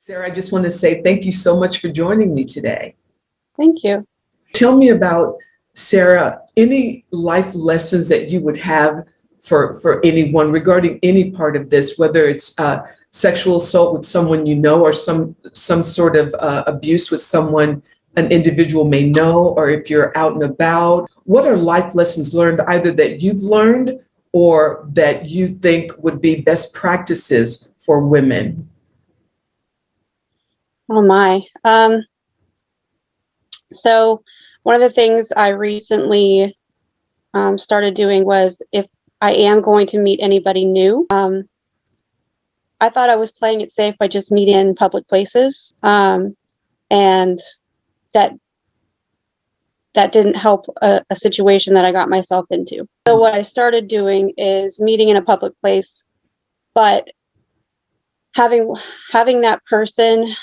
Sarah, I just want to say thank you so much for joining me today. Thank you. Tell me about, Sarah, any life lessons that you would have for anyone regarding any part of this, whether it's sexual assault with someone you know, or some sort of abuse with someone an individual may know, or if you're out and about. What are life lessons learned, either that you've learned or that you think would be best practices for women? Oh my. So one of the things I recently started doing was, if I am going to meet anybody new, I thought I was playing it safe by just meeting in public places, and that didn't help a situation that I got myself into. So what I started doing is meeting in a public place, but having that person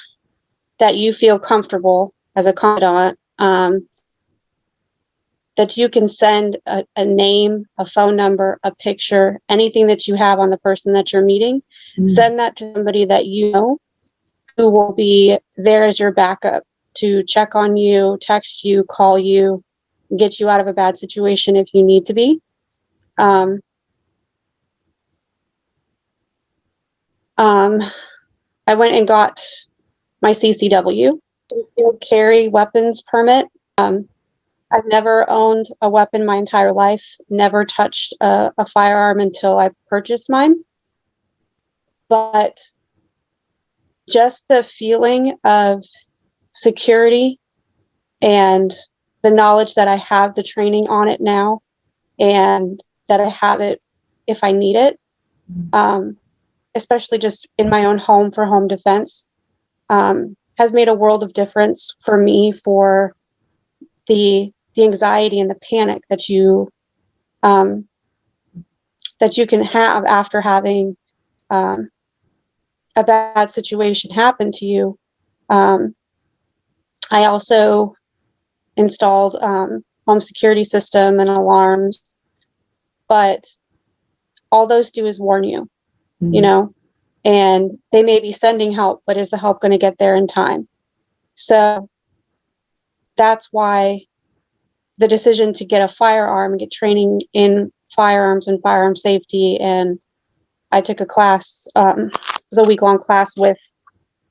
that you feel comfortable as a confidant, that you can send a name, a phone number, a picture, anything that you have on the person that you're meeting, send that to somebody that you know, who will be there as your backup to check on you, text you, call you, get you out of a bad situation if you need to be. I went and got my CCW, concealed carry weapons permit. I've never owned a weapon my entire life, never touched a firearm until I purchased mine. But just the feeling of security and the knowledge that I have the training on it now, and that I have it if I need it, especially just in my own home for home defense, has made a world of difference for me, for the anxiety and the panic that you can have after having a bad situation happen to you. I also installed home security system and alarms, but all those do is warn you, you know, and they may be sending help, but is the help going to get there in time? So that's why the decision to get a firearm and get training in firearms and firearm safety. And I took a class, it was a week-long class with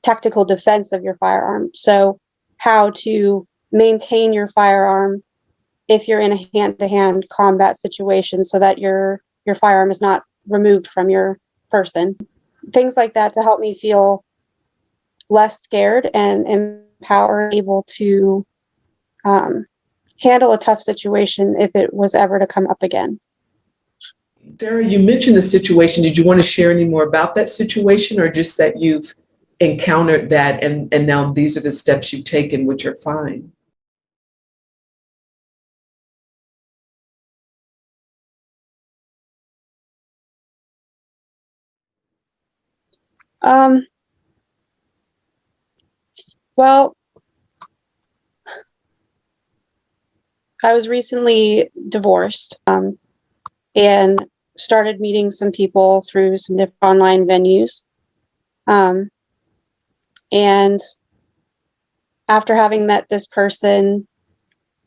tactical defense of your firearm. So how to maintain your firearm if you're in a hand-to-hand combat situation, so that your firearm is not removed from your person. Things like that to help me feel less scared and empowered, able to handle a tough situation if it was ever to come up again. Sarah, you mentioned the situation. Did you want to share any more about that situation, or just that you've encountered that and now these are the steps you've taken, which are fine? Well, I was recently divorced, and started meeting some people through some different online venues. And after having met this person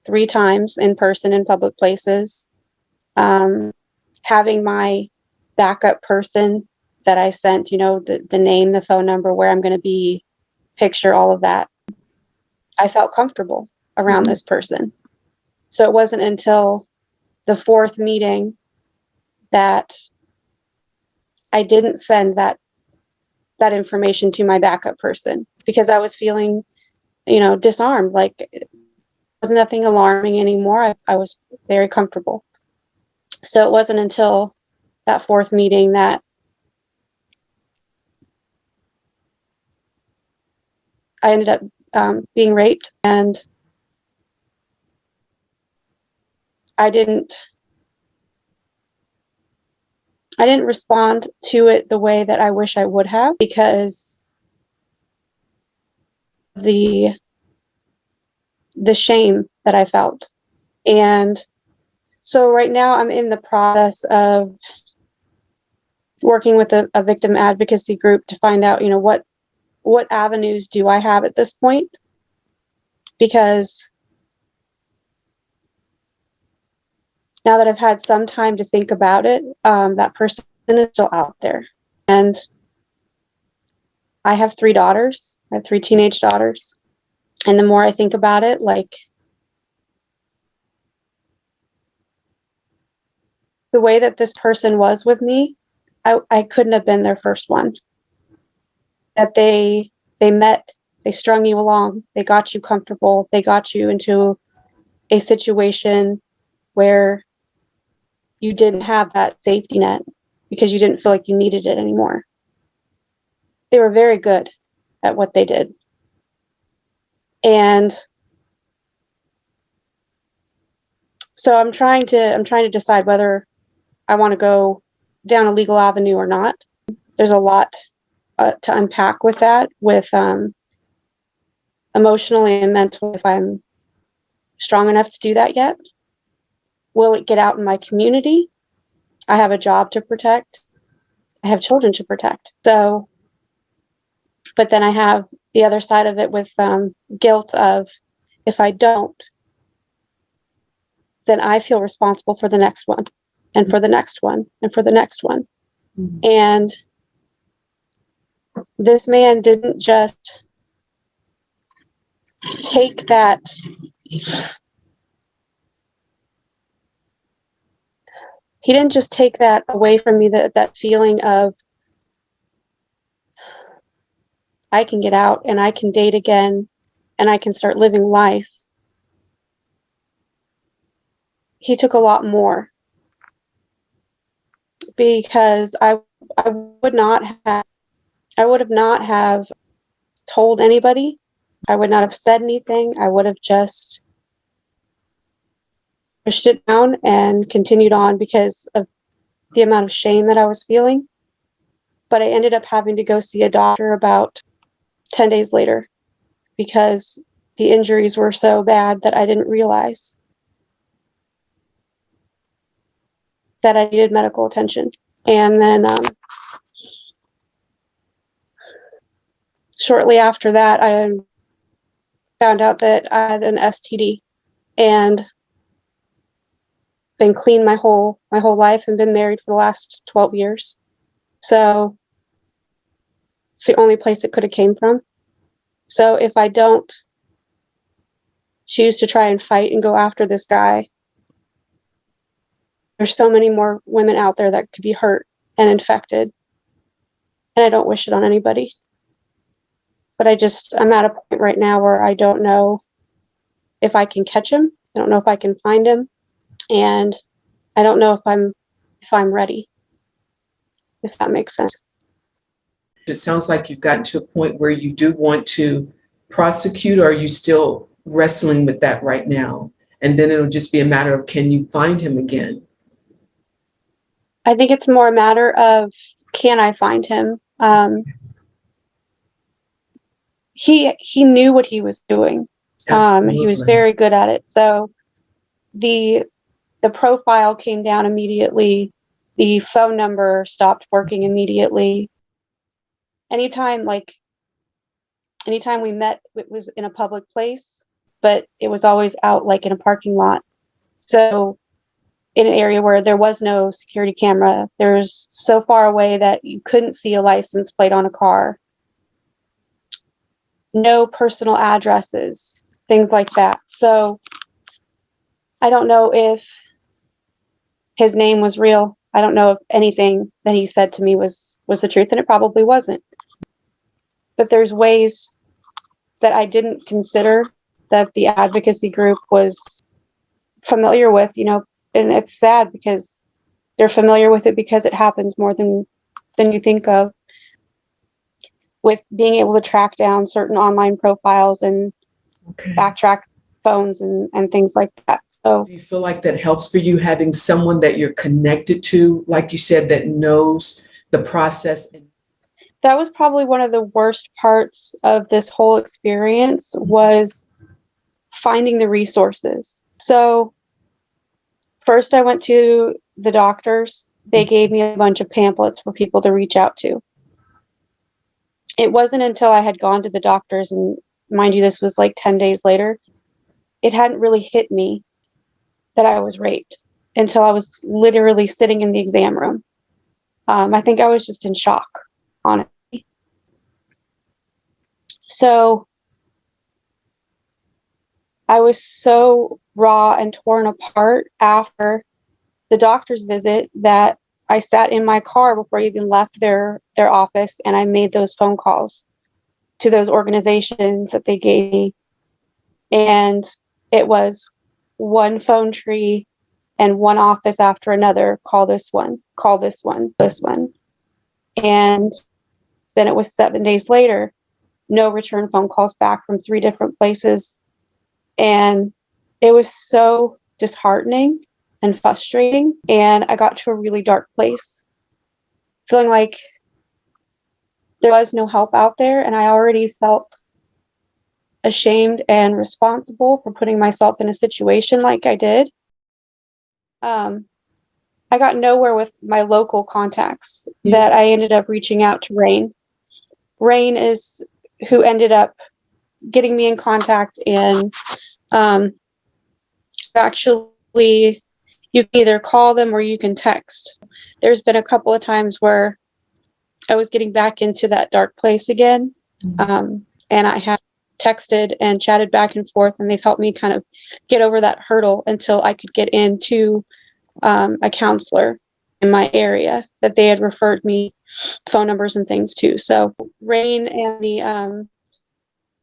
3 times in person in public places, having my backup person that I sent, you know, the name, the phone number, where I'm going to be, picture, all of that, I felt comfortable around this person. So it wasn't until the 4th meeting that I didn't send that information to my backup person, because I was feeling, you know, disarmed. Like, it was nothing alarming anymore. I was very comfortable. So it wasn't until that 4th meeting that I ended up being raped, and I didn't respond to it the way that I wish I would have, because the shame that I felt. And so right now I'm in the process of working with a victim advocacy group to find out, you know, what what avenues do I have at this point? Because now that I've had some time to think about it, that person is still out there. And I have 3 daughters. I have 3 teenage daughters. And the more I think about it, like, the way that this person was with me, I couldn't have been their first one. That they met, they strung you along, they got you comfortable, they got you into a situation where you didn't have that safety net because you didn't feel like you needed it anymore. They were very good at what they did. And so I'm trying to decide whether I want to go down a legal avenue or not. There's a lot to unpack with that, with emotionally and mentally, if I'm strong enough to do that yet. Will it get out in my community? I have a job to protect. I have children to protect. So, but then I have the other side of it with guilt of, if I don't, then I feel responsible for the next one, and for the next one, and for the next one. Mm-hmm. And this man didn't just take that, he didn't just take that away from me, that feeling of, I can get out and I can date again and I can start living life. He took a lot more, because I would have not have told anybody. I would not have said anything. I would have just pushed it down and continued on because of the amount of shame that I was feeling. But I ended up having to go see a doctor about 10 days later because the injuries were so bad that I didn't realize that I needed medical attention. And then shortly after that, I found out that I had an STD, and been clean my whole life and been married for the last 12 years. So it's the only place it could have came from. So if I don't choose to try and fight and go after this guy, there's so many more women out there that could be hurt and infected. And I don't wish it on anybody. But I'm at a point right now where I don't know if I can catch him. I don't know if I can find him. And I don't know if I'm ready, if that makes sense. It sounds like you've gotten to a point where you do want to prosecute, or are you still wrestling with that right now? And then it'll just be a matter of, can you find him again? I think it's more a matter of, can I find him? He knew what he was doing. He was very good at it. So the profile came down immediately. The phone number stopped working immediately. Anytime we met, it was in a public place, but it was always out like in a parking lot. So in an area where there was no security camera, there's so far away that you couldn't see a license plate on a car. No personal addresses, things like that. So I don't know if his name was real. I don't know if anything that he said to me was the truth, and it probably wasn't. But there's ways that I didn't consider that the advocacy group was familiar with, and it's sad because they're familiar with it because it happens more than you think of, with being able to track down certain online profiles and backtrack phones and things like that. So do you feel like that helps for you, having someone that you're connected to, like you said, that knows the process? That was probably one of the worst parts of this whole experience, was finding the resources. So first I went to the doctors. They gave me a bunch of pamphlets for people to reach out to. it wasn't until I had gone to the doctors, and mind you, this was like 10 days later, it hadn't really hit me that I was raped until I was literally sitting in the exam room. I think I was just in shock, honestly. So I was so raw and torn apart after the doctor's visit that I sat in my car before I even left their office, and I made those phone calls to those organizations that they gave me. And it was one phone tree and one office after another. Call this one, call this one, this one. And then it was 7 days later, no return phone calls back from 3 different places. And it was so disheartening and frustrating. And I got to a really dark place, feeling like there was no help out there. And I already felt ashamed and responsible for putting myself in a situation like I did. I got nowhere with my local contacts that I ended up reaching out to Rain. Rain is who ended up getting me in contact, and actually you can either call them or you can text. There's been a couple of times where I was getting back into that dark place again, and I have texted and chatted back and forth, and they've helped me kind of get over that hurdle until I could get into a counselor in my area that they had referred me phone numbers and things to. So Rain and the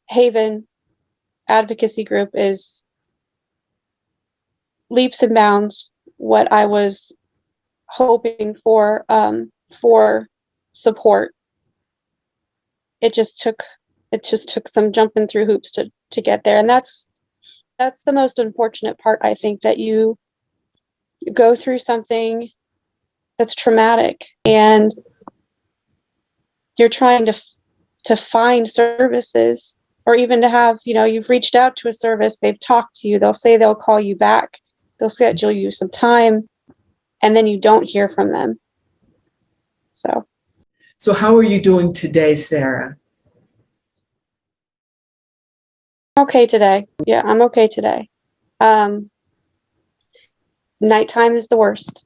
Haven advocacy group is leaps and bounds what I was hoping for support. It just took some jumping through hoops to get there. And that's the most unfortunate part, I think, that you go through something that's traumatic and you're trying to find services, or even to have, you've reached out to a service, they've talked to you, they'll say they'll call you back, they'll schedule you some time, and then you don't hear from them. So how are you doing today, Sarah? Okay today. Yeah, I'm okay today. Nighttime is the worst,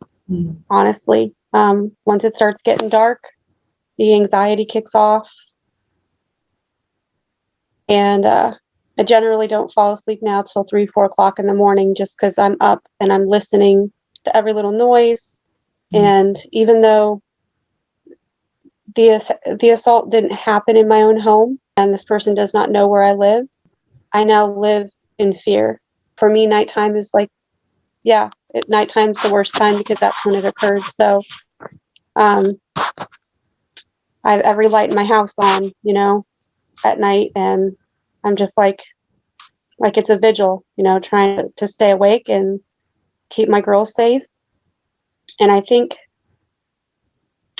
honestly. Once it starts getting dark, the anxiety kicks off. And I generally don't fall asleep now till 3, 4 o'clock in the morning, just because I'm up and I'm listening to every little noise. And even though the assault didn't happen in my own home and this person does not know where I live, I now live in fear. For me, nighttime is like, nighttime's the worst time because that's when it occurred. So I have every light in my house on, at night, and I'm just like it's a vigil, trying to stay awake and keep my girls safe. And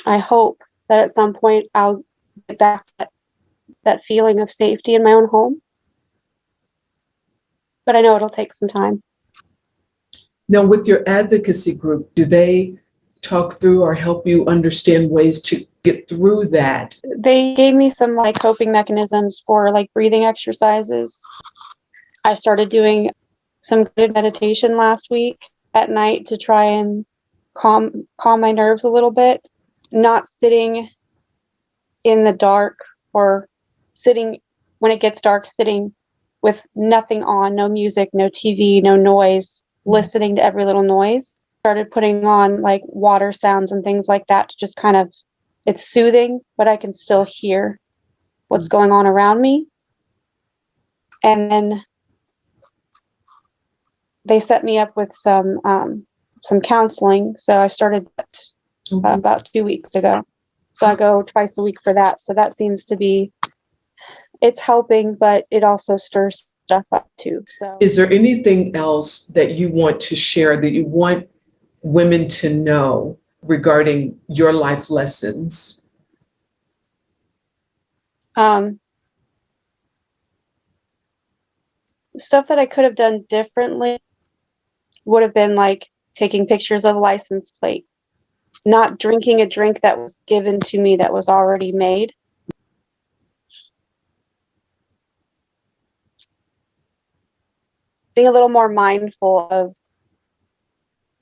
I hope that at some point I'll get back that feeling of safety in my own home. But I know it'll take some time. Now, with your advocacy group, do they talk through or help you understand ways to get through that? They gave me some coping mechanisms for breathing exercises. I started doing some good meditation last week at night to try and calm my nerves a little bit. Not sitting in the dark, or sitting when it gets dark, sitting with nothing on, no music, no TV, no noise, listening to every little noise. Started putting on water sounds and things like that to just kind of, it's soothing, but I can still hear what's going on around me. And then they set me up with some counseling. So I started that about 2 weeks ago. So I go twice a week for that. So that seems to be, it's helping, but it also stirs stuff up too. So is there anything else that you want to share, that you want women to know regarding your life lessons? Stuff that I could have done differently would have been taking pictures of a license plate, not drinking a drink that was given to me that was already made. being a little more mindful of,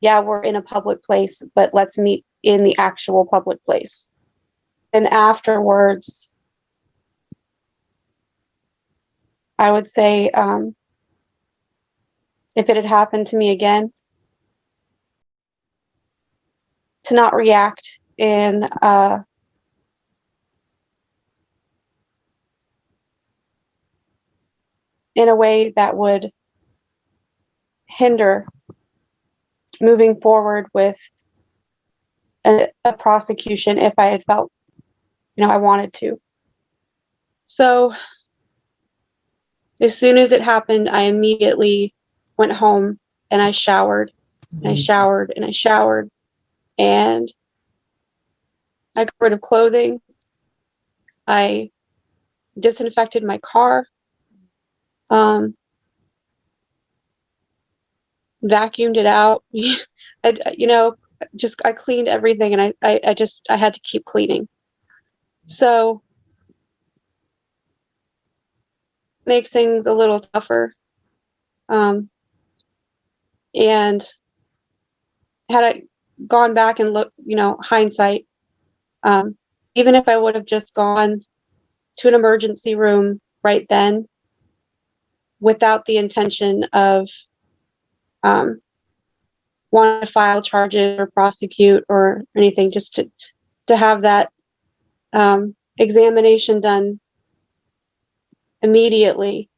yeah, we're in a public place, but let's meet in the actual public place. And afterwards, I would say, if it had happened to me again, to not react in a way that would hinder moving forward with a prosecution if I had felt, I wanted to. So as soon as it happened, I immediately went home and I showered, and I showered, and I showered, and I got rid of clothing. I disinfected my car, vacuumed it out. I cleaned everything, and I had to keep cleaning. So makes things a little tougher. And had I gone back and looked, hindsight, even if I would have just gone to an emergency room right then without the intention of wanting to file charges or prosecute or anything, just to have that examination done immediately,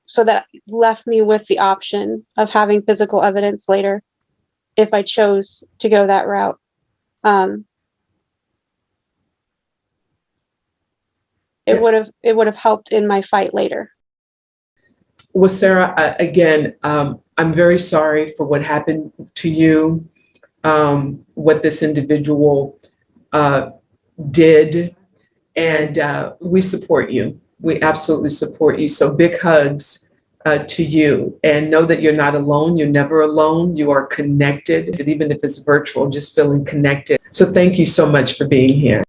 so that left me with the option of having physical evidence later if I chose to go that route. It would have helped in my fight later. Well, Sarah, again, I'm very sorry for what happened to you, what this individual did, and we support you. We absolutely support you. So big hugs to you, and know that you're not alone. You're never alone. You are connected, even if it's virtual, just feeling connected. So thank you so much for being here.